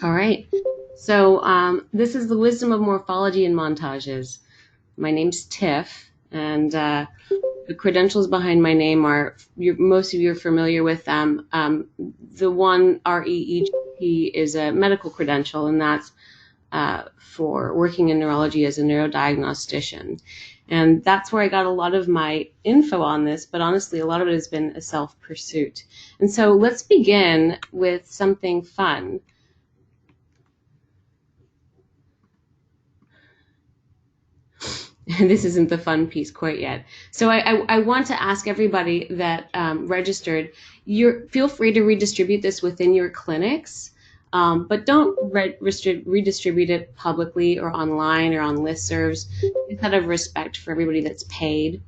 All right. So this is the Wisdom of Morphology and Montages. My name's Tiff, and the credentials behind my name are, most of you are familiar with them. The one, REEG, is a medical credential, and that's for working in neurology as a neurodiagnostician. And that's where I got a lot of my info on this, but honestly, a lot of it has been a self-pursuit. And so let's begin with something fun. This isn't the fun piece quite yet. So I want to ask everybody that registered, feel free to redistribute this within your clinics, but don't redistribute it publicly or online or on listservs, out of respect for everybody that's paid,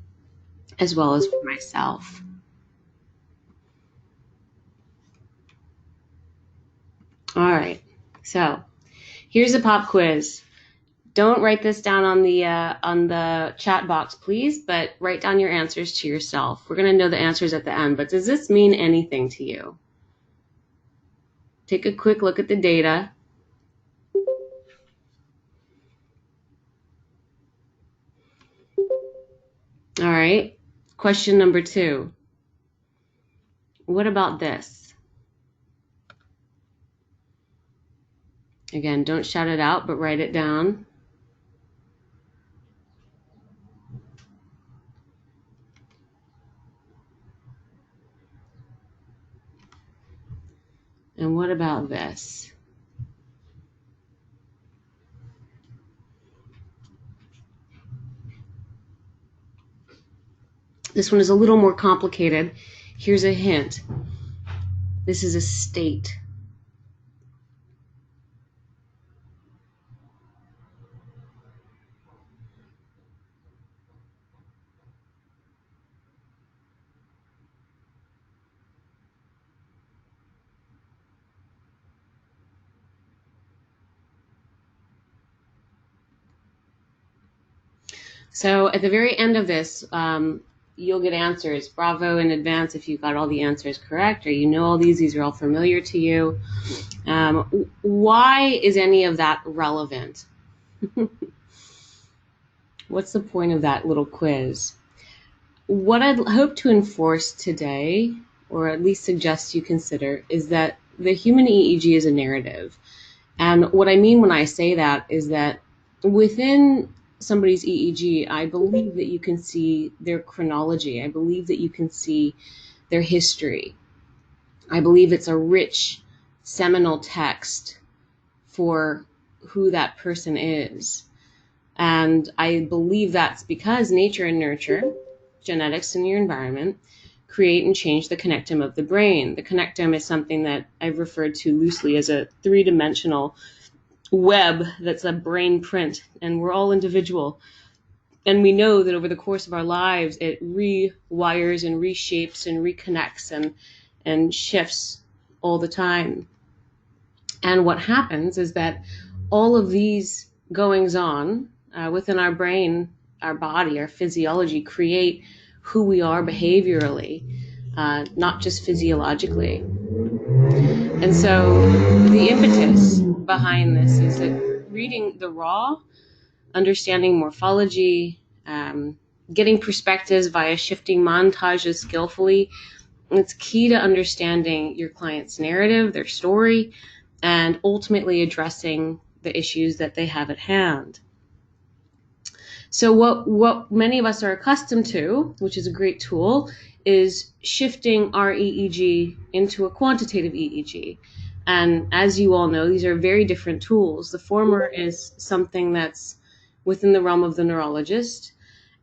as well as for myself. All right, so here's a pop quiz. Don't write this down on the chat box, please, but write down your answers to yourself. We're going to know the answers at the end, but does this mean anything to you? Take a quick look at the data. All right, question number 2. What about this? Again, don't shout it out, but write it down. And what about this? This one is a little more complicated. Here's a hint. This is a state. So at the very end of this, you'll get answers. Bravo in advance if you got all the answers correct, or you know all these are all familiar to you. Why is any of that relevant? What's the point of that little quiz? What I'd hope to enforce today, or at least suggest you consider, is that the human EEG is a narrative. And what I mean when I say that is that within somebody's EEG, I believe that you can see their chronology. I believe that you can see their history. I believe it's a rich seminal text for who that person is. And I believe that's because nature and nurture, genetics and your environment, create and change the connectome of the brain. The connectome is something that I've referred to loosely as a 3-dimensional web that's a brain print, and we're all individual. And we know that over the course of our lives, it rewires and reshapes and reconnects and shifts all the time. And what happens is that all of these goings on within our brain, our body, our physiology create who we are behaviorally, not just physiologically. And so the impetus behind this is that reading the raw, understanding morphology, getting perspectives via shifting montages skillfully, it's key to understanding your client's narrative, their story, and ultimately addressing the issues that they have at hand. So what many of us are accustomed to, which is a great tool, is shifting our EEG into a quantitative EEG. And as you all know, these are very different tools. The former is something that's within the realm of the neurologist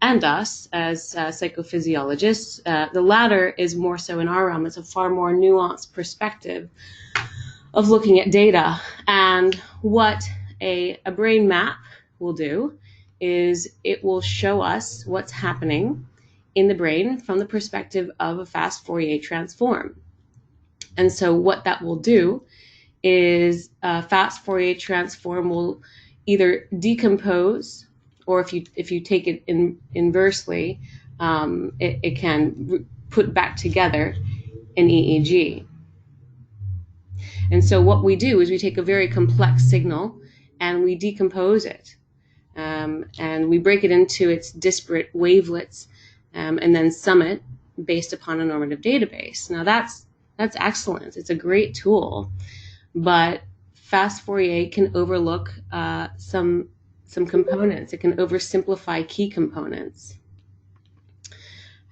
and us as psychophysiologists. The latter is more so in our realm. It's a far more nuanced perspective of looking at data. And what a brain map will do is it will show us what's happening in the brain from the perspective of a fast Fourier transform. And so what that will do is a fast Fourier transform will either decompose, or if you take it inversely, it can put back together an EEG. And so what we do is we take a very complex signal and we decompose it. And we break it into its disparate wavelets and then sum it based upon a normative database. Now that's excellent. It's a great tool, but fast Fourier can overlook some components. It can oversimplify key components.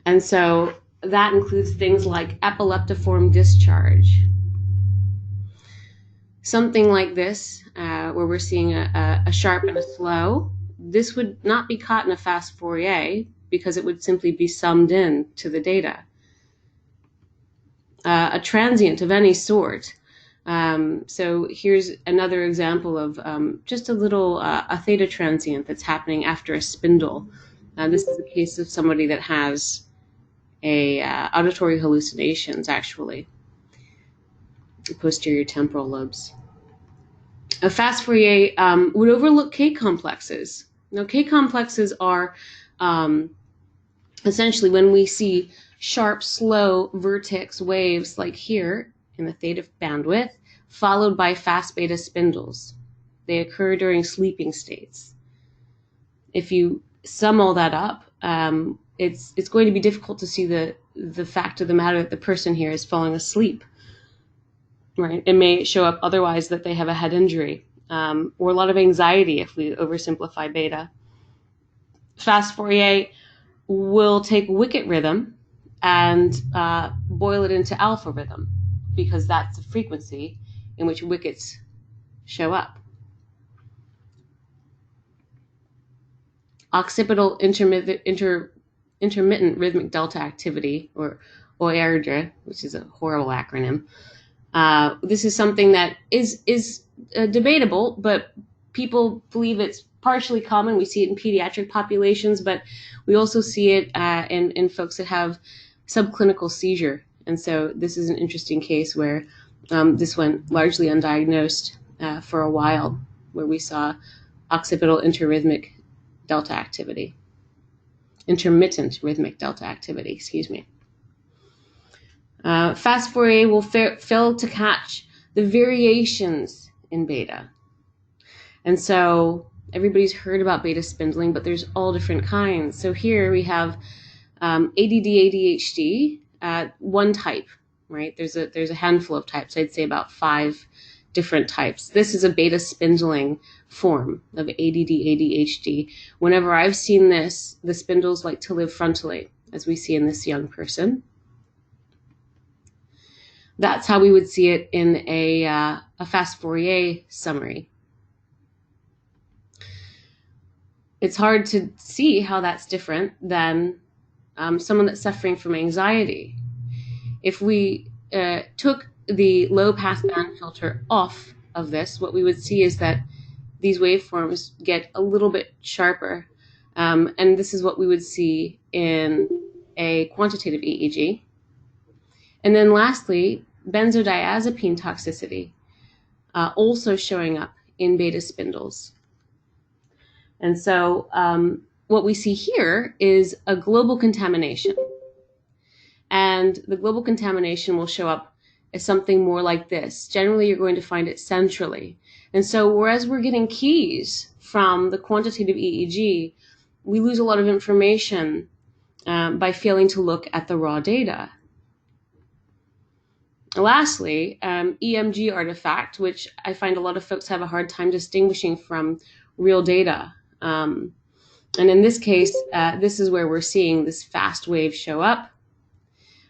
And so that includes things like epileptiform discharge. Something like this, where we're seeing a sharp and a slow, this would not be caught in a fast Fourier because it would simply be summed in to the data. A transient of any sort. So here's another example of just a little a theta transient that's happening after a spindle. This is a case of somebody that has a auditory hallucinations, actually, posterior temporal lobes. A fast Fourier would overlook K-complexes. Now, K-complexes are essentially when we see sharp, slow vertex waves like here in the theta bandwidth, followed by fast beta spindles. They occur during sleeping states. If you sum all that up, it's going to be difficult to see the fact of the matter that the person here is falling asleep. Right? It may show up otherwise that they have a head injury or a lot of anxiety if we oversimplify beta. Fast Fourier will take wicket rhythm and boil it into alpha rhythm because that's the frequency in which wickets show up. Occipital intermittent rhythmic delta activity, or OERDA, which is a horrible acronym. This is something that is debatable, but people believe it's partially common. We see it in pediatric populations, but we also see it in folks that have subclinical seizure. And so this is an interesting case where this went largely undiagnosed for a while, where we saw occipital intermittent rhythmic delta activity, excuse me. Fast Fourier will fail to catch the variations in beta. And so everybody's heard about beta spindling, but there's all different kinds. So here we have ADD, ADHD, one type, right? There's a handful of types. I'd say about 5 different types. This is a beta spindling form of ADD, ADHD. Whenever I've seen this, the spindles like to live frontally, as we see in this young person. That's how we would see it in a fast Fourier summary. It's hard to see how that's different than someone that's suffering from anxiety. If we took the low pass band filter off of this, what we would see is that these waveforms get a little bit sharper. And this is what we would see in a quantitative EEG. And then lastly, benzodiazepine toxicity, also showing up in beta spindles. And so what we see here is a global contamination. And the global contamination will show up as something more like this. Generally, you're going to find it centrally. And so whereas we're getting keys from the quantitative EEG, we lose a lot of information by failing to look at the raw data. Lastly, EMG artifact, which I find a lot of folks have a hard time distinguishing from real data. And in this case, this is where we're seeing this fast wave show up.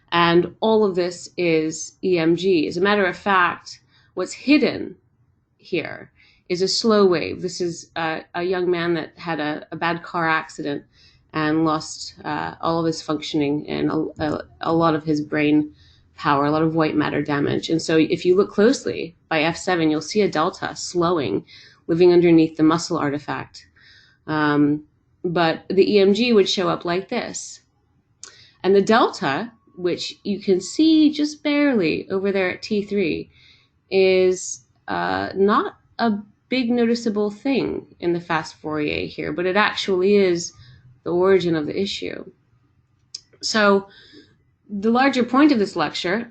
And all of this is EMG. As a matter of fact, what's hidden here is a slow wave. This is a young man that had a bad car accident and lost all of his functioning and a lot of his brain power, a lot of white matter damage. And so if you look closely by F7, you'll see a delta slowing, living underneath the muscle artifact. But the EMG would show up like this. And the delta, which you can see just barely over there at T3, is not a big noticeable thing in the fast Fourier here, but it actually is the origin of the issue. So the larger point of this lecture,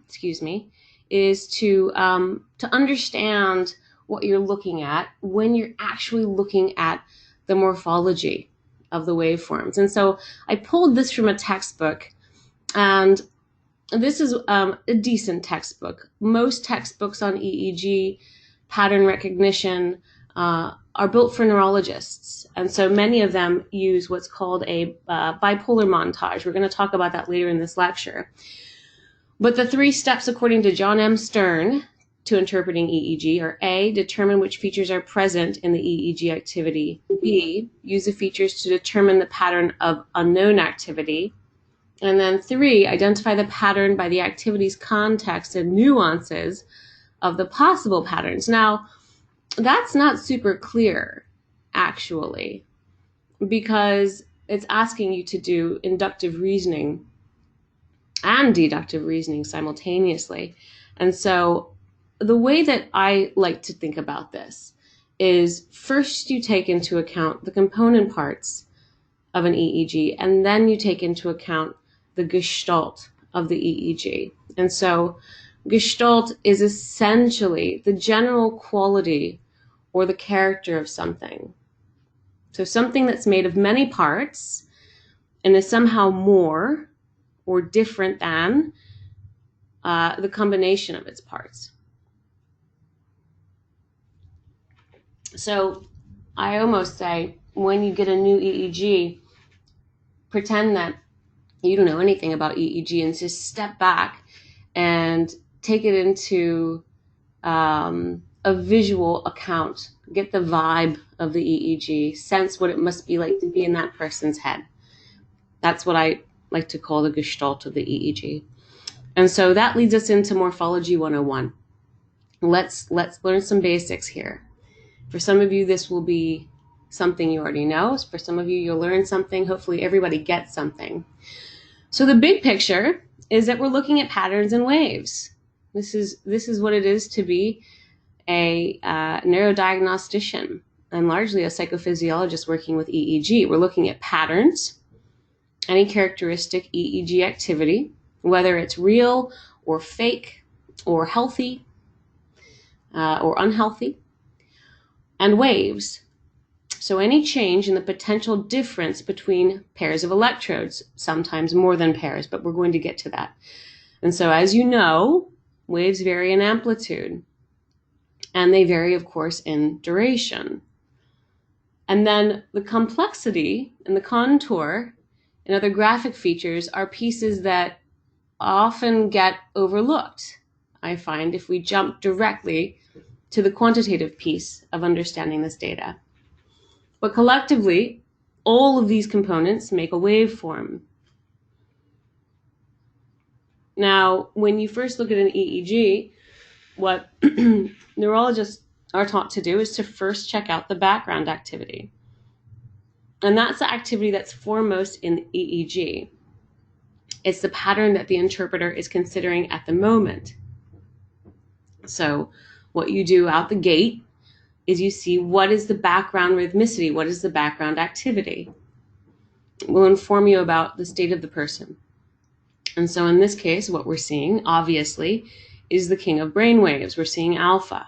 excuse me, is to understand what you're looking at when you're actually looking at the morphology of the waveforms. And so I pulled this from a textbook, and this is a decent textbook. Most textbooks on EEG pattern recognition are built for neurologists. And so many of them use what's called a bipolar montage. We're going to talk about that later in this lecture. But the 3 steps, according to John M. Stern, to interpreting EEG are: A, determine which features are present in the EEG activity; B, use the features to determine the pattern of unknown activity; and then 3, identify the pattern by the activity's context and nuances of the possible patterns. Now, that's not super clear, actually, because it's asking you to do inductive reasoning and deductive reasoning simultaneously. And so the way that I like to think about this is, first you take into account the component parts of an EEG, and then you take into account the gestalt of the EEG. And so gestalt is essentially the general quality or the character of something. So something that's made of many parts and is somehow more or different than the combination of its parts. So I almost say, when you get a new EEG, pretend that you don't know anything about EEG and just step back and take it into a visual account. Get the vibe of the EEG, sense what it must be like to be in that person's head. That's what I like to call the gestalt of the EEG. And so that leads us into Morphology 101. Let's learn some basics here. For some of you, this will be something you already know. For some of you, you'll learn something. Hopefully everybody gets something. So the big picture is that we're looking at patterns and waves. This is what it is to be a neurodiagnostician and largely a psychophysiologist working with EEG. We're looking at patterns, any characteristic EEG activity, whether it's real or fake or healthy or unhealthy, and waves. So any change in the potential difference between pairs of electrodes, sometimes more than pairs, but we're going to get to that. And so, as you know, waves vary in amplitude, and they vary, of course, in duration. And then the complexity and the contour and other graphic features are pieces that often get overlooked, I find, if we jump directly to the quantitative piece of understanding this data. But collectively, all of these components make a waveform. Now, when you first look at an EEG, what neurologists are taught to do is to first check out the background activity. And that's the activity that's foremost in EEG. It's the pattern that the interpreter is considering at the moment. So what you do out the gate is you see, what is the background rhythmicity? What is the background activity? It will inform you about the state of the person. And so in this case, what we're seeing, obviously, is the king of brainwaves. We're seeing alpha,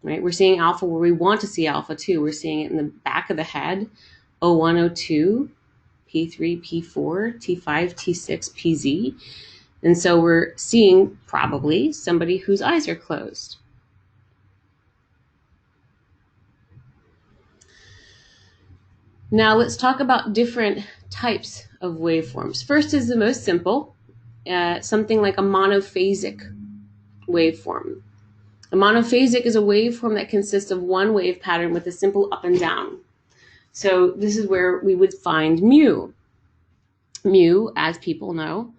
right? We're seeing alpha where we want to see alpha too. We're seeing it in the back of the head, O1, O2, P3, P4, T5, T6, PZ. And so we're seeing probably somebody whose eyes are closed. Now let's talk about different types of waveforms. First is the most simple, something like a monophasic waveform. A monophasic is a waveform that consists of one wave pattern with a simple up and down. So this is where we would find mu. Mu, as people know,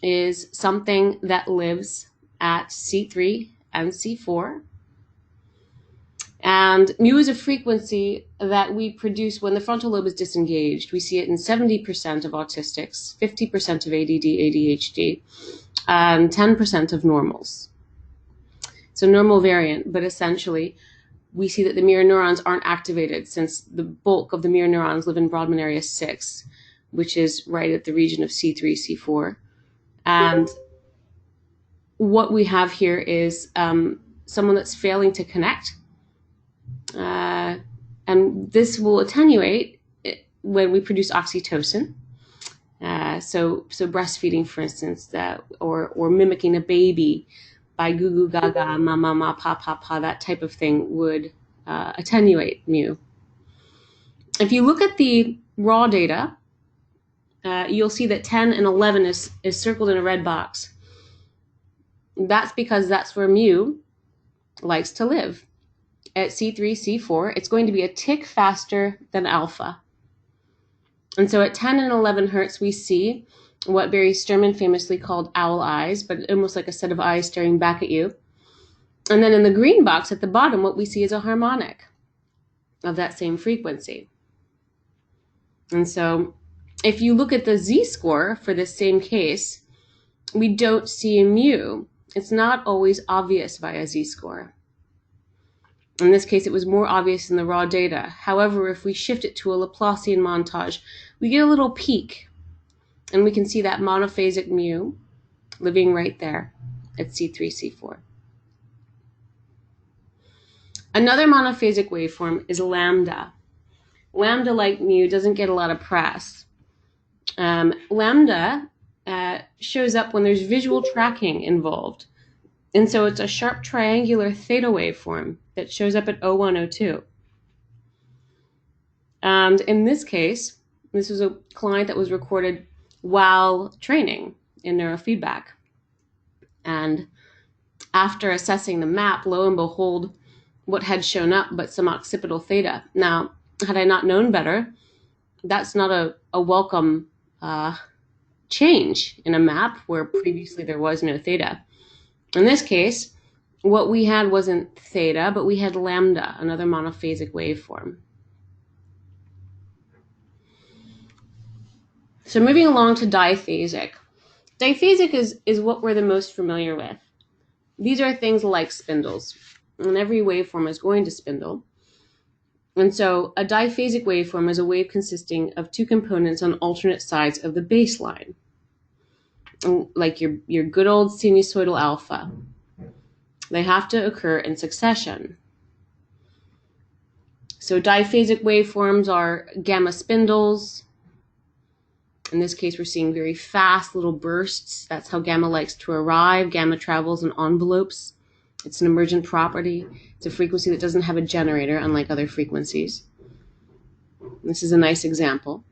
is something that lives at C3 and C4. And mu is a frequency that we produce when the frontal lobe is disengaged. We see it in 70% of autistics, 50% of ADD, ADHD, and 10% of normals. So normal variant, but essentially we see that the mirror neurons aren't activated, since the bulk of the mirror neurons live in Brodmann area 6, which is right at the region of C3, C4. And what we have here is someone that's failing to connect. And this will attenuate when we produce oxytocin. So breastfeeding, for instance, or mimicking a baby by goo goo gaga, ma ma ma, pa pa pa, that type of thing would attenuate mu. If you look at the raw data, you'll see that 10 and 11 is circled in a red box. That's because that's where mu likes to live. At C3, C4, it's going to be a tick faster than alpha. And so at 10 and 11 hertz, we see what Barry Sturman famously called owl eyes, but almost like a set of eyes staring back at you. And then in the green box at the bottom, what we see is a harmonic of that same frequency. And so if you look at the z-score for this same case, we don't see a mu. It's not always obvious via z-score. In this case, it was more obvious in the raw data. However, if we shift it to a Laplacian montage, we get a little peak, and we can see that monophasic mu living right there at C3, C4. Another monophasic waveform is lambda. Lambda, like mu, doesn't get a lot of press. Lambda shows up when there's visual tracking involved. And so it's a sharp triangular theta waveform that shows up at 0102. And in this case, this was a client that was recorded while training in neurofeedback. And after assessing the map, lo and behold, what had shown up but some occipital theta. Now, had I not known better, that's not a welcome change in a map where previously there was no theta. In this case, what we had wasn't theta, but we had lambda, another monophasic waveform. So moving along to diphasic. Diphasic is what we're the most familiar with. These are things like spindles, and every waveform is going to spindle. And so a diphasic waveform is a wave consisting of two components on alternate sides of the baseline, like your good old sinusoidal alpha. They have to occur in succession. So diphasic waveforms are gamma spindles. In this case, we're seeing very fast little bursts. That's how gamma likes to arrive. Gamma travels in envelopes. It's an emergent property. It's a frequency that doesn't have a generator, unlike other frequencies. This is a nice example.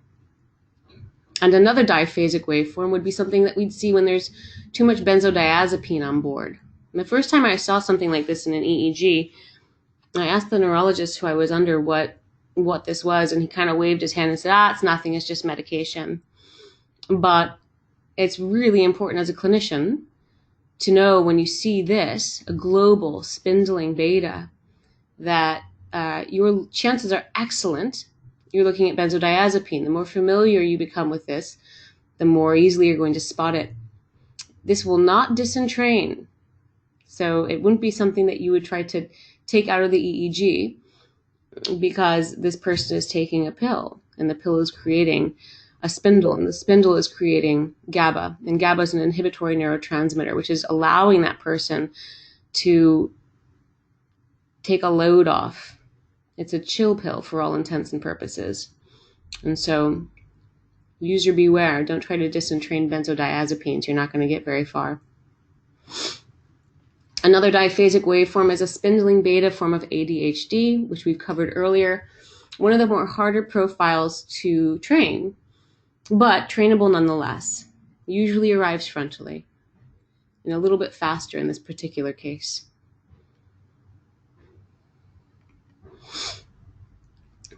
And another diphasic waveform would be something that we'd see when there's too much benzodiazepine on board. And the first time I saw something like this in an EEG, I asked the neurologist who I was under what this was, and he kind of waved his hand and said, it's nothing, it's just medication. But it's really important as a clinician to know when you see this, a global spindling beta, that your chances are excellent. You're looking at benzodiazepine. The more familiar you become with this, the more easily you're going to spot it. This will not disentrain. So it wouldn't be something that you would try to take out of the EEG because this person is taking a pill, and the pill is creating a spindle, and the spindle is creating GABA, and GABA is an inhibitory neurotransmitter, which is allowing that person to take a load off. It's a chill pill for all intents and purposes. And so user beware. Don't try to disentrain benzodiazepines. You're not going to get very far. Another diphasic waveform is a spindling beta form of ADHD, which we've covered earlier. One of the more harder profiles to train, but trainable nonetheless. Usually arrives frontally, and a little bit faster in this particular case.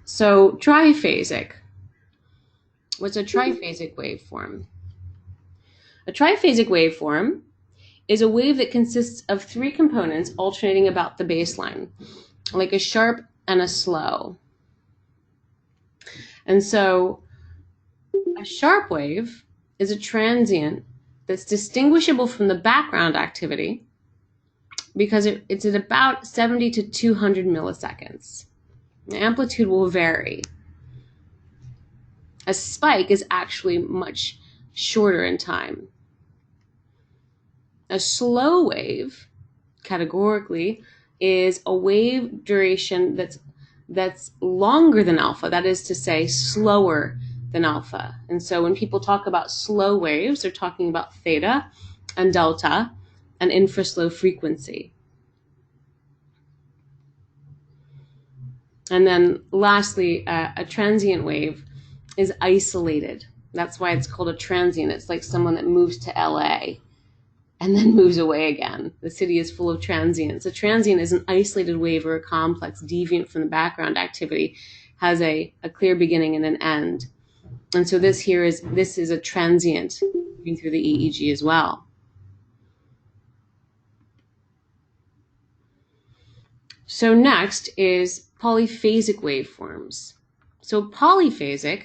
So triphasic. What's a triphasic waveform? A triphasic waveform is a wave that consists of three components alternating about the baseline, like a sharp and a slow. And so a sharp wave is a transient that's distinguishable from the background activity because it's at about 70 to 200 milliseconds. The amplitude will vary. A spike is actually much shorter in time. A slow wave, categorically, is a wave duration that's longer than alpha, that is to say, slower than alpha. And so when people talk about slow waves, they're talking about theta and delta and infraslow frequency. And then lastly, a transient wave is isolated. That's why it's called a transient. It's like someone that moves to LA and then moves away again. The city is full of transients. A transient is an isolated wave or a complex deviant from the background activity, has a clear beginning and an end. And so this is a transient moving through the EEG as well. So next is polyphasic waveforms. So polyphasic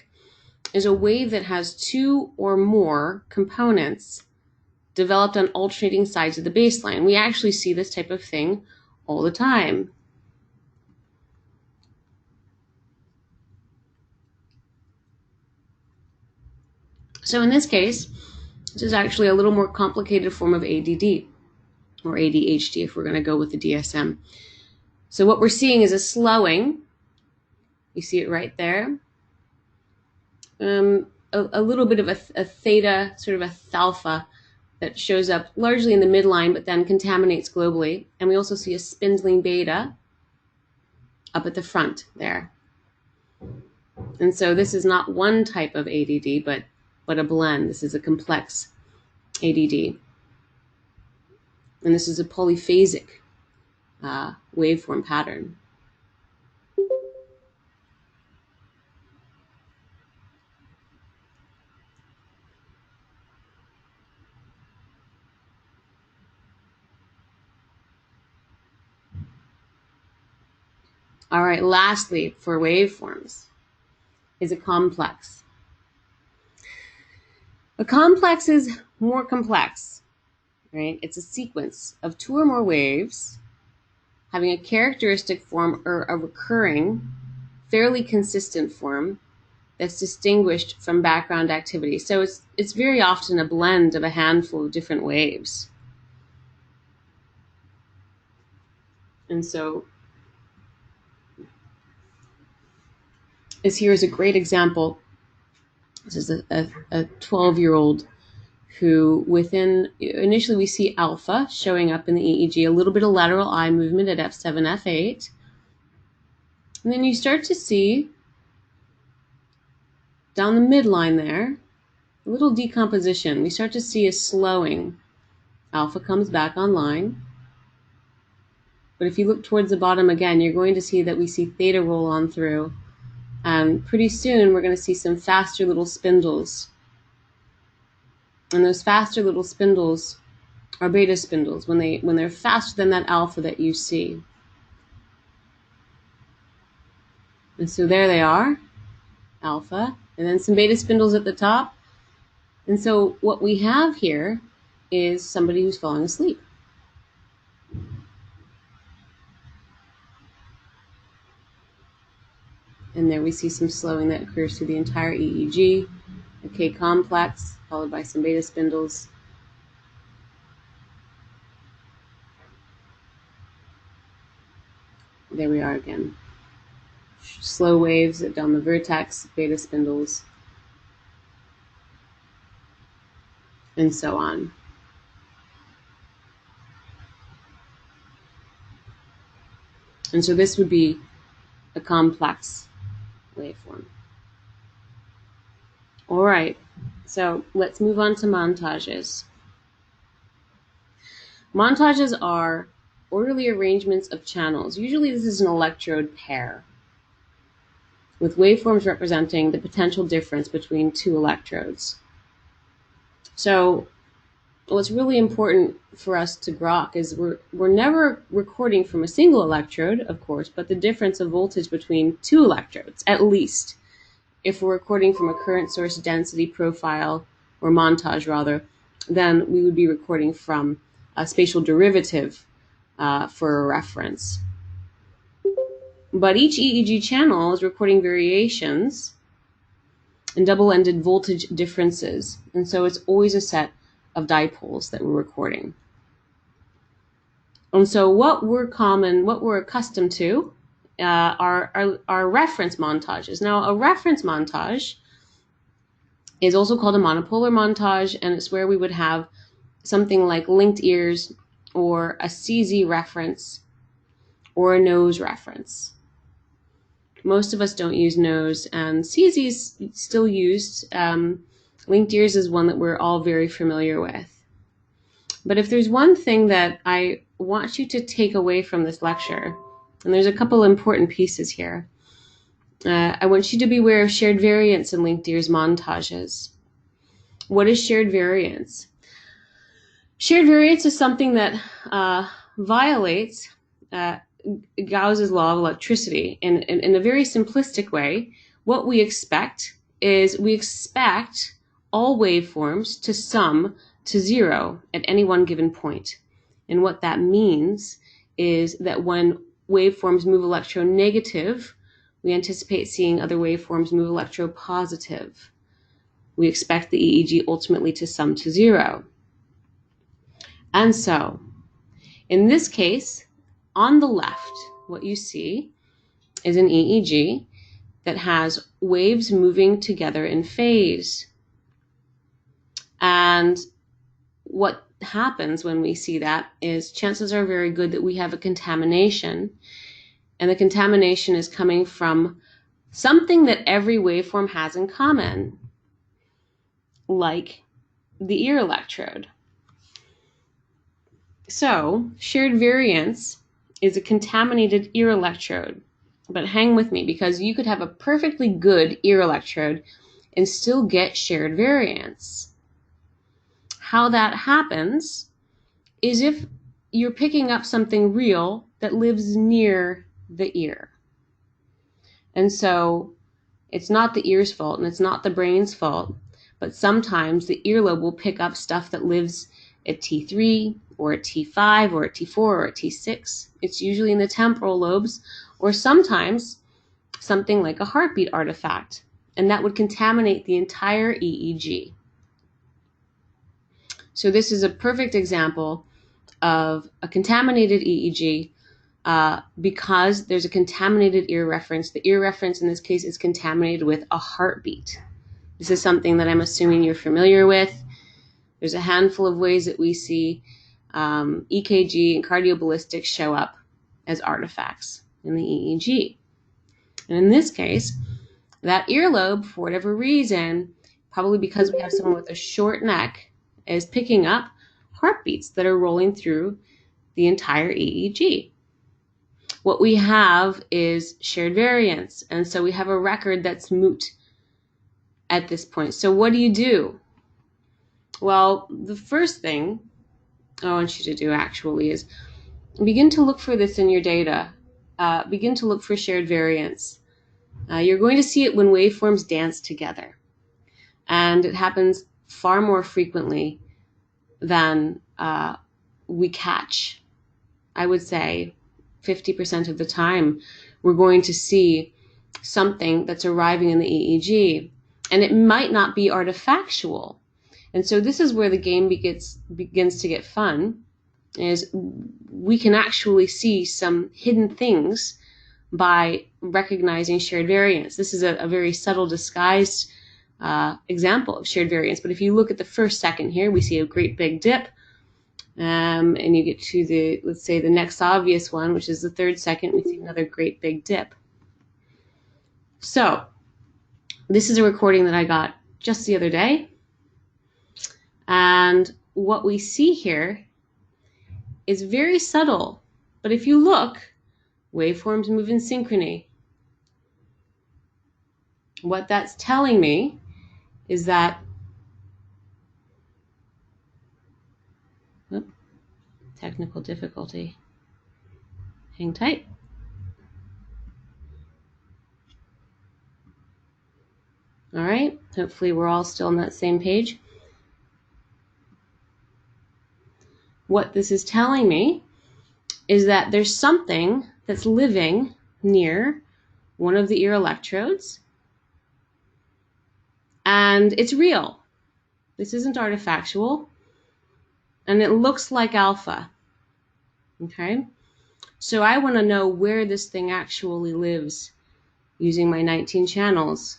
is a wave that has two or more components developed on alternating sides of the baseline. We actually see this type of thing all the time. So in this case, this is actually a little more complicated form of ADD, or ADHD if we're going to go with the DSM. So what we're seeing is a slowing. You see it right there. A little bit of a theta, sort of a thalpha, that shows up largely in the midline, but then contaminates globally. And we also see a spindling beta up at the front there. And so this is not one type of ADD, but a blend. This is a complex ADD. And this is a polyphasic waveform pattern. All right, lastly, for waveforms, is a complex. A complex is more complex, right? It's a sequence of two or more waves having a characteristic form or a recurring, fairly consistent form that's distinguished from background activity. So it's very often a blend of a handful of different waves. And so here is a great example. This is a 12-year-old who initially we see alpha showing up in the EEG, a little bit of lateral eye movement at F7, F8. And then you start to see down the midline there, a little decomposition. We start to see a slowing. Alpha comes back online. But if you look towards the bottom again, you're going to see that we see theta roll on through. And pretty soon we're going to see some faster little spindles. And those faster little spindles are beta spindles when they're faster than that alpha that you see. And so there they are, alpha, and then some beta spindles at the top. And so what we have here is somebody who's falling asleep. And there we see some slowing that occurs through the entire EEG, a K complex, followed by some beta spindles. There we are again. Slow waves down the vertex, beta spindles, and so on. And so this would be a complex waveform. All right, so let's move on to montages. Montages are orderly arrangements of channels. Usually this is an electrode pair, with waveforms representing the potential difference between two electrodes. So what's really important for us to grok is we're never recording from a single electrode, of course, but the difference of voltage between two electrodes, at least. If we're recording from a current source density profile, or montage rather, then we would be recording from a spatial derivative for a reference. But each EEG channel is recording variations and double-ended voltage differences. And so it's always a set of dipoles that we're recording. And so what we're accustomed to are reference montages. Now, a reference montage is also called a monopolar montage, and it's where we would have something like linked ears or a CZ reference or a nose reference. Most of us don't use nose, and CZ is still used. Linked ears is one that we're all very familiar with. But if there's one thing that I want you to take away from this lecture, and there's a couple important pieces here, I want you to be aware of shared variance in linked ears montages. What is shared variance? Shared variance is something that violates Gauss's law of electricity. In a very simplistic way, what we expect is we expect all waveforms to sum to zero at any one given point. And what that means is that when waveforms move electronegative, we anticipate seeing other waveforms move electropositive. We expect the EEG ultimately to sum to zero. And so, in this case, on the left, what you see is an EEG that has waves moving together in phase. And what happens when we see that is chances are very good that we have a contamination, and the contamination is coming from something that every waveform has in common, like the ear electrode. So, shared variance is a contaminated ear electrode. But hang with me, because you could have a perfectly good ear electrode and still get shared variance. How that happens is if you're picking up something real that lives near the ear. And so it's not the ear's fault and it's not the brain's fault, but sometimes the earlobe will pick up stuff that lives at T3 or at T5 or at T4 or at T6. It's usually in the temporal lobes, or sometimes something like a heartbeat artifact, and that would contaminate the entire EEG. So this is a perfect example of a contaminated EEG because there's a contaminated ear reference. The ear reference in this case is contaminated with a heartbeat. This is something that I'm assuming you're familiar with. There's a handful of ways that we see EKG and cardioballistics show up as artifacts in the EEG. And in this case, that earlobe, for whatever reason, probably because we have someone with a short neck, is picking up heartbeats that are rolling through the entire EEG. What we have is shared variance, and so we have a record that's moot at this point. So what do? Well, the first thing I want you to do actually is begin to look for this in your data. Begin to look for shared variance. You're going to see it when waveforms dance together. And it happens far more frequently than we catch. I would say 50% of the time we're going to see something that's arriving in the EEG. And it might not be artifactual. And so this is where the game begins to get fun, is we can actually see some hidden things by recognizing shared variance. This is a very subtle, disguised example of shared variance. But if you look at the first second here, we see a great big dip. And you get to let's say the next obvious one, which is the third second, we see another great big dip. So this is a recording that I got just the other day. And what we see here is very subtle. But if you look, waveforms move in synchrony. What that's telling me is that technical difficulty. Hang tight. All right, hopefully we're all still on that same page. What this is telling me is that there's something that's living near one of the ear electrodes, and it's real. This isn't artifactual, and it looks like alpha. Okay? So I want to know where this thing actually lives using my 19 channels.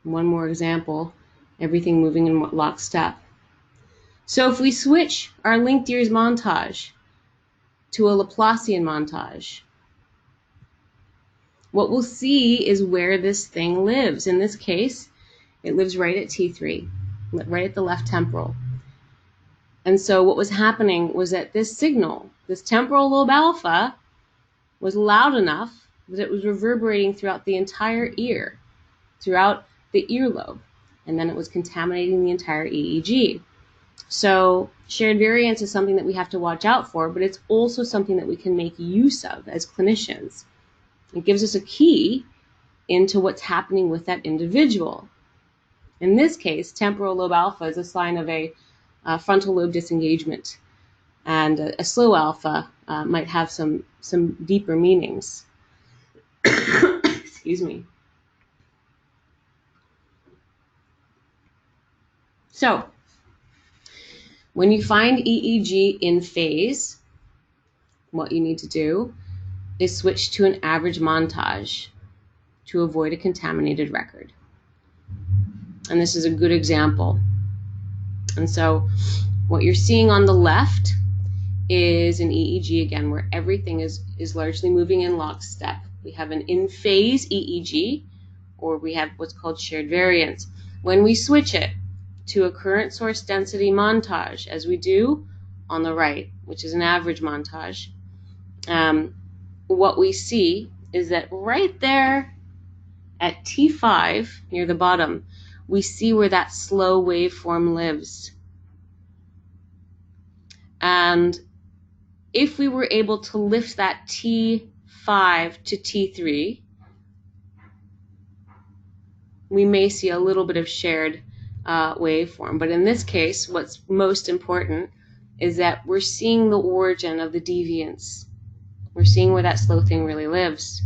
One more example, everything moving in lockstep. So if we switch our linked ears montage to a Laplacian montage, what we'll see is where this thing lives. In this case, it lives right at T3, right at the left temporal. And so what was happening was that this signal, this temporal lobe alpha, was loud enough that it was reverberating throughout the entire ear, throughout the earlobe, and then it was contaminating the entire EEG. So shared variance is something that we have to watch out for, but it's also something that we can make use of as clinicians. It gives us a key into what's happening with that individual. In this case, temporal lobe alpha is a sign of a frontal lobe disengagement, and a slow alpha might have some deeper meanings. Excuse me. So, when you find EEG in phase, what you need to do is switch to an average montage to avoid a contaminated record. And this is a good example. And so what you're seeing on the left is an EEG again, where everything is largely moving in lockstep. We have an in-phase EEG, or we have what's called shared variance. When we switch it to a current source density montage, as we do on the right, which is an average montage, what we see is that right there at T5, near the bottom, we see where that slow waveform lives. And if we were able to lift that T5 to T3, we may see a little bit of shared waveform. But in this case, what's most important is that we're seeing the origin of the deviance. We're seeing where that slow thing really lives.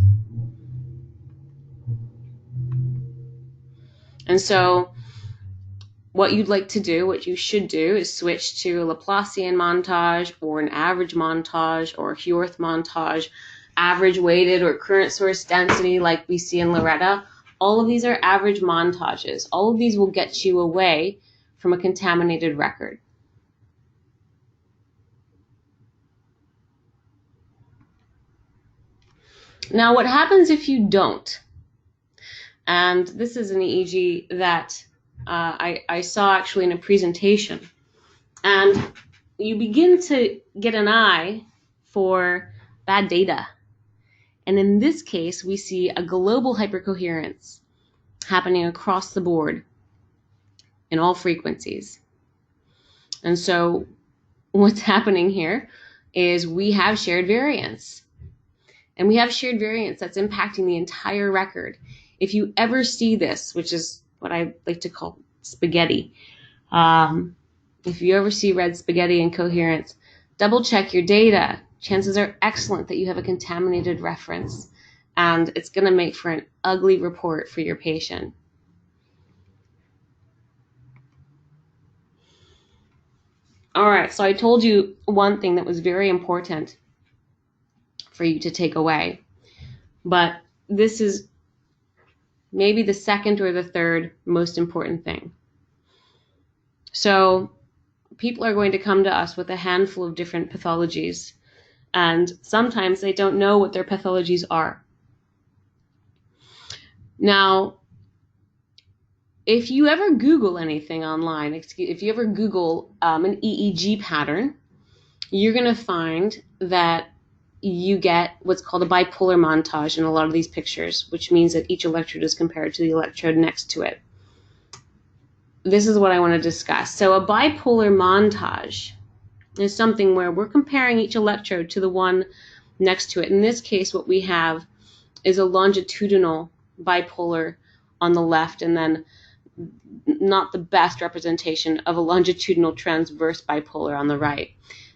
And so what you'd like to do, what you should do, is switch to a Laplacian montage or an average montage or a Hjorth montage, average weighted or current source density like we see in Loretta. All of these are average montages. All of these will get you away from a contaminated record. Now, what happens if you don't? And this is an EEG that I saw actually in a presentation. And you begin to get an eye for bad data. And in this case, we see a global hypercoherence happening across the board in all frequencies. And so what's happening here is we have shared variance. And we have shared variance that's impacting the entire record. If you ever see this, which is what I like to call spaghetti, if you ever see red spaghetti in coherence, double check your data. Chances are excellent that you have a contaminated reference, and it's going to make for an ugly report for your patient. All right, so I told you one thing that was very important for you to take away, but this is maybe the second or the third most important thing. So people are going to come to us with a handful of different pathologies, and sometimes they don't know what their pathologies are. Now, if you ever Google anything online, if you ever Google an EEG pattern, you're going to find that you get what's called a bipolar montage in a lot of these pictures, which means that each electrode is compared to the electrode next to it. This is what I want to discuss. So a bipolar montage is something where we're comparing each electrode to the one next to it. In this case, what we have is a longitudinal bipolar on the left, and then not the best representation of a longitudinal transverse bipolar on the right.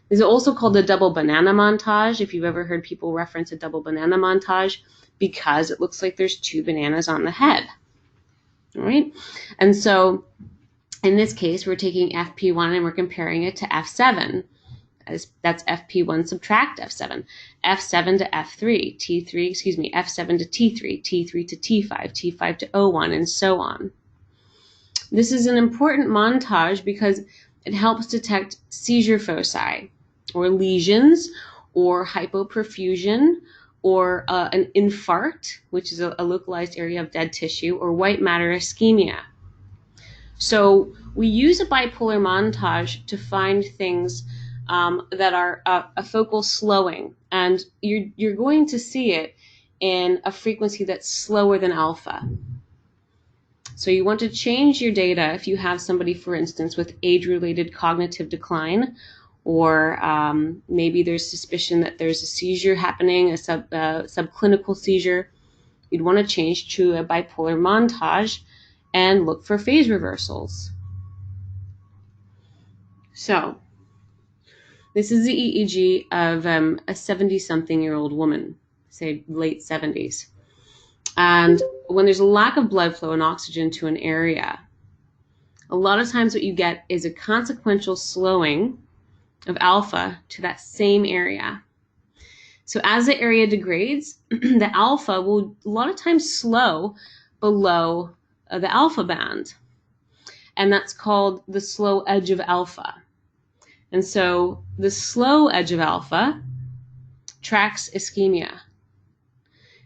This is also called the double banana montage, if you've ever heard people reference a double banana montage, because it looks like there's two bananas on the head. All right? And so in this case, we're taking FP1 and we're comparing it to F7. That's FP1 subtract F7, F7 to F3, F7 to T3, T3 to T5, T5 to O1, and so on. This is an important montage because it helps detect seizure foci, or lesions, or hypoperfusion, or an infarct, which is a localized area of dead tissue, or white matter ischemia. So we use a bipolar montage to find things that are a focal slowing, and you're going to see it in a frequency that's slower than alpha. So you want to change your data if you have somebody, for instance, with age-related cognitive decline, or maybe there's suspicion that there's a seizure happening, a subclinical seizure. You'd want to change to a bipolar montage and look for phase reversals. So this is the EEG of a 70-something-year-old woman, say late 70s. And when there's a lack of blood flow and oxygen to an area, a lot of times what you get is a consequential slowing of alpha to that same area. So as the area degrades, the alpha will a lot of times slow below the alpha band. And that's called the slow edge of alpha. And so the slow edge of alpha tracks ischemia.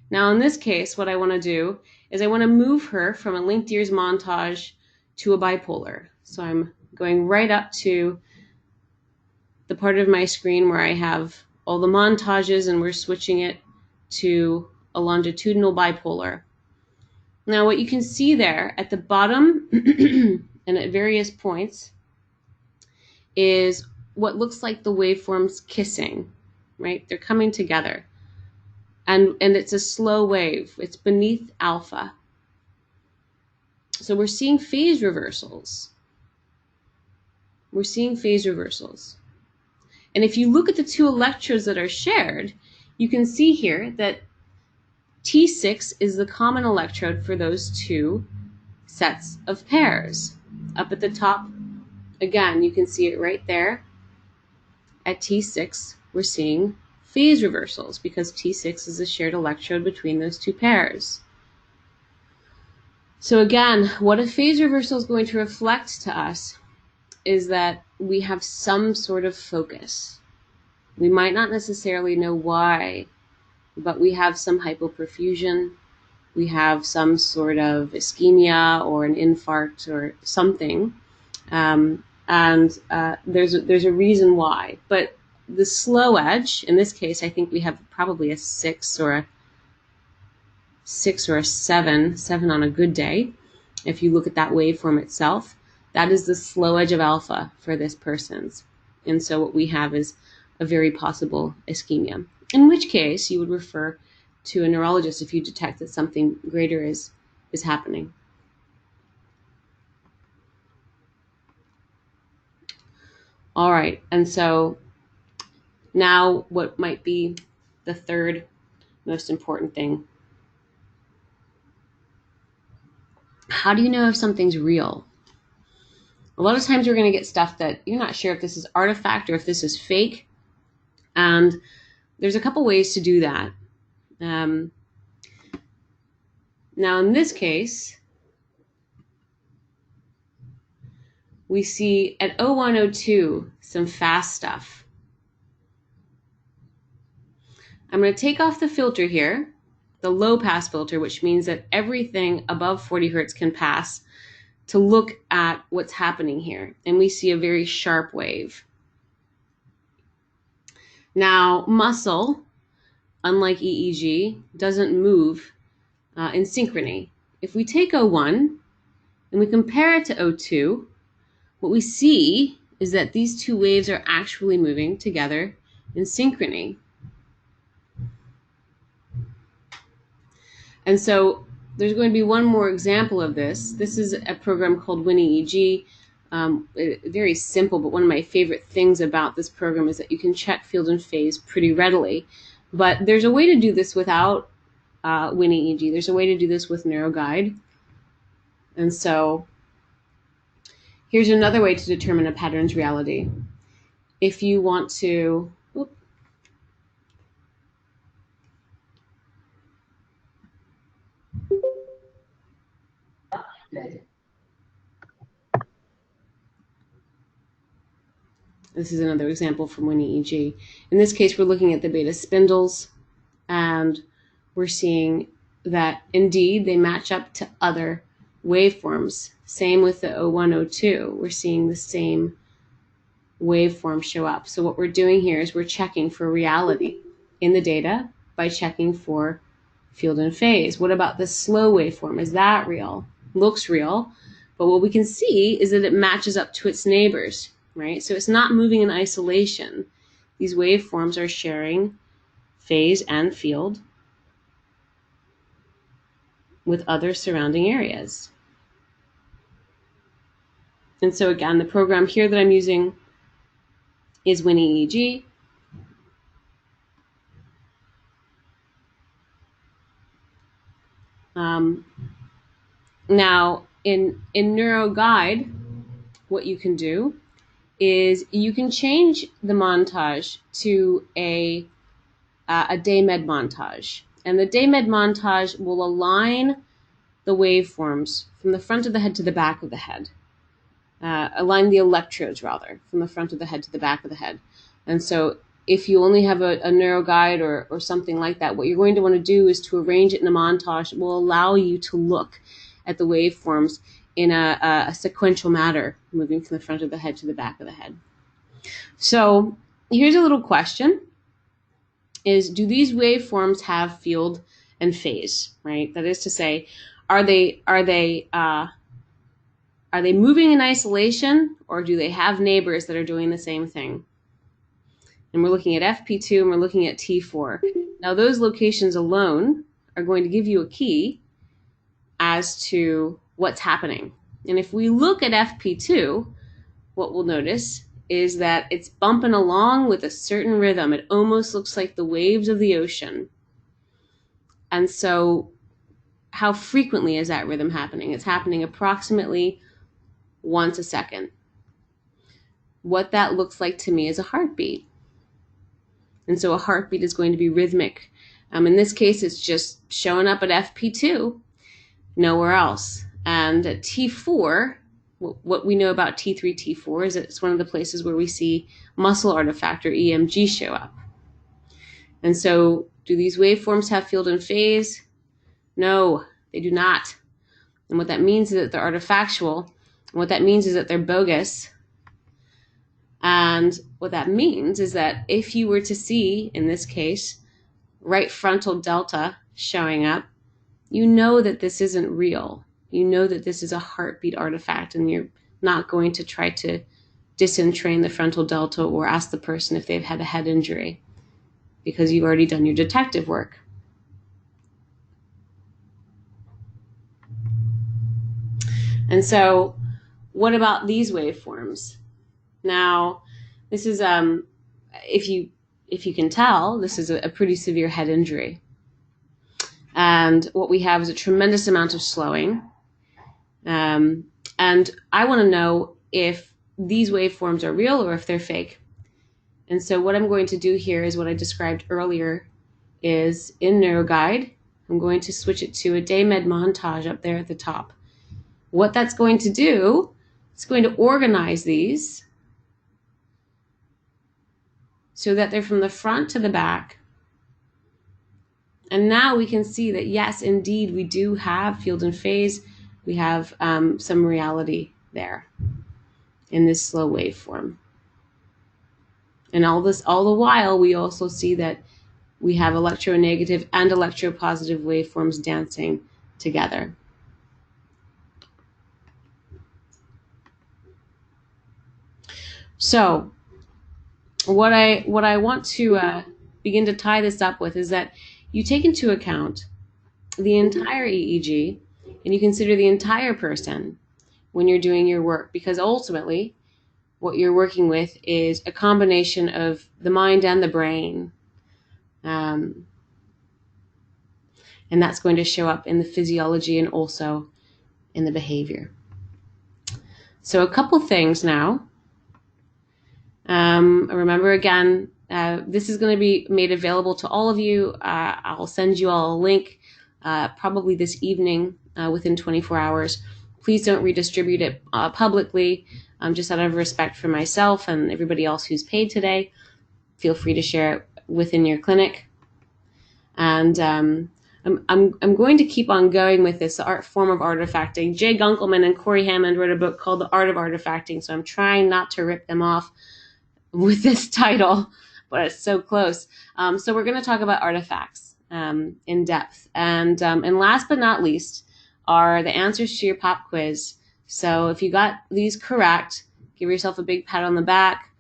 Now in this case, what I want to do is I want to move her from a linked ears montage to a bipolar. So I'm going right up to the part of my screen where I have all the montages, and we're switching it to a longitudinal bipolar. Now what you can see there at the bottom and at various points is what looks like the waveforms kissing, right? They're coming together. And it's a slow wave. It's beneath alpha. So we're seeing phase reversals. We're seeing phase reversals. And if you look at the two electrodes that are shared, you can see here that T6 is the common electrode for those two sets of pairs. Up at the top, again, you can see it right there. At T6, we're seeing phase reversals because T6 is a shared electrode between those two pairs. So again, what a phase reversal is going to reflect to us is that we have some sort of focus. We might not necessarily know why, but we have some hypoperfusion, we have some sort of ischemia or an infarct or something, there's a reason why. But the slow edge, in this case, I think we have probably a 6 or a 7 on a good day. If you look at that waveform itself, that is the slow edge of alpha for this person's. And so what we have is a very possible ischemia, in which case you would refer to a neurologist if you detect that something greater is happening. All right, and so now what might be the third most important thing. How do you know if something's real? A lot of times we're going to get stuff that you're not sure if this is artifact or if this is fake. And there's a couple ways to do that. Now in this case, we see at 0102 some fast stuff. I'm going to take off the filter here, the low pass filter, which means that everything above 40 hertz can pass, to look at what's happening here. And we see a very sharp wave. Now, muscle, unlike EEG, doesn't move in synchrony. If we take 01 and we compare it to 02, what we see is that these two waves are actually moving together in synchrony. And so there's going to be one more example of this. This is a program called wane EEG. Very simple, but one of my favorite things about this program is that you can check field and phase pretty readily. But there's a way to do this without wane EEG. There's a way to do this with Neuroguide. And so here's another way to determine a pattern's reality. if you want to, this is another example from one EEG. In this case, we're looking at the beta spindles, and we're seeing that indeed they match up to other waveforms. Same with the 0102. We're seeing the same waveform show up. So what we're doing here is we're checking for reality in the data by checking for field and phase. What about the slow waveform? Is that real? Looks real, but what we can see is that it matches up to its neighbors, right? So it's not moving in isolation. These waveforms are sharing phase and field with other surrounding areas. And so again, the program here that I'm using is wane EEG. Now, in Neuroguide, what you can do is you can change the montage to a day-med montage. And the day-med montage will align the waveforms from the front of the head to the back of the head. Align the electrodes, rather, from the front of the head to the back of the head. And so if you only have a Neuroguide or something like that, what you're going to want to do is to arrange it in a montage that will allow you to look at the waveforms in a sequential manner, moving from the front of the head to the back of the head. So here's a little question, is do these waveforms have field and phase, right? That is to say, are they moving in isolation, or do they have neighbors that are doing the same thing? And we're looking at FP2 and we're looking at T4. Now those locations alone are going to give you a key as to what's happening. And if we look at FP2, what we'll notice is that it's bumping along with a certain rhythm. It almost looks like the waves of the ocean. And so how frequently is that rhythm happening? It's happening approximately once a second. What that looks like to me is a heartbeat. And so a heartbeat is going to be rhythmic. In this case, it's just showing up at FP2, nowhere else. And at T4, what we know about T3, T4 is that it's one of the places where we see muscle artifact or EMG show up. And so do these waveforms have field and phase? No, they do not. And what that means is that they're artifactual. And what that means is that they're bogus. And what that means is that if you were to see, in this case, right frontal delta showing up, you know that this isn't real. You know that this is a heartbeat artifact, and you're not going to try to disentrain the frontal delta or ask the person if they've had a head injury, because you've already done your detective work. And so what about these waveforms? Now, this is, if you can tell, this is a pretty severe head injury. And what we have is a tremendous amount of slowing. And I want to know if these waveforms are real or if they're fake. And so what I'm going to do here is what I described earlier is in Neuroguide, I'm going to switch it to a day-med montage up there at the top. What that's going to do, it's going to organize these so that they're from the front to the back. And now we can see that, yes, indeed, we do have field and phase. We have some reality there in this slow waveform. And all the while, we also see that we have electronegative and electropositive waveforms dancing together. So what I want to begin to tie this up with is that you take into account the entire EEG and you consider the entire person when you're doing your work, because ultimately what you're working with is a combination of the mind and the brain. And that's going to show up in the physiology and also in the behavior. So a couple things now. Remember again, this is going to be made available to all of you. I'll send you all a link probably this evening within 24 hours. Please don't redistribute it publicly, just out of respect for myself and everybody else who's paid today. Feel free to share it within your clinic. And I'm going to keep on going with this art form of artifacting. Jay Gunkelman and Corey Hammond wrote a book called The Art of Artifacting, so I'm trying not to rip them off with this title, but it's so close. So we're going to talk about artifacts in depth. And last but not least are the answers to your pop quiz. So if you got these correct, give yourself a big pat on the back.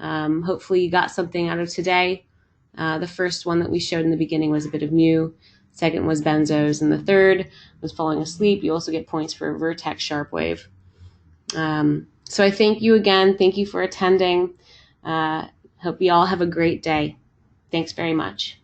Hopefully you got something out of today. The first one that we showed in the beginning was a bit of mu. Second was benzos. And the third was falling asleep. You also get points for a vertex sharp wave. So I thank you again. Thank you for attending. Hope you all have a great day. Thanks very much.